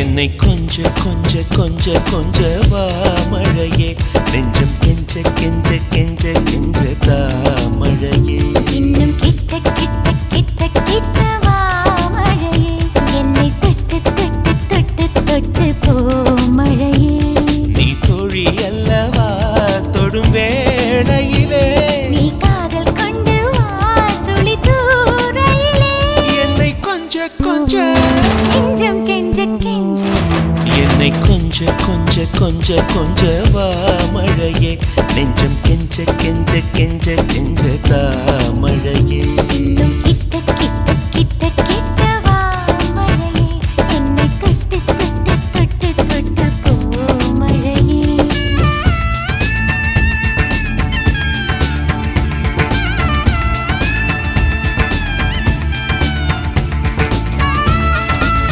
என்னை கொஞ்ச கொஞ்ச கொஞ்ச கொஞ்ச வா மழையே நெஞ்சம் கெஞ்ச கெஞ்ச கெஞ்ச கெஞ்ச தா மழையே இன்னும் கிட்ட கிட்ட கிட்ட கிட்ட வா மழையே என்னை தொட்டு தொட்டு தொட்டு தொட்டு போ மழையே நீ தோழி அல்லவா தொடும் வேளையிலே நீ காதல் கொண்டு வா துளி தூரையிலே என்னை கொஞ்ச கொஞ்ச கெஞ்சம் கெஞ்ச கெஞ்ச என்னை கொஞ்ச கொஞ்ச கொஞ்ச கொஞ்ச வா மழையே நெஞ்சம் கெஞ்ச கெஞ்ச கெஞ்ச கெஞ்ச தா மழையே இன்னும் கிட்ட கிட்ட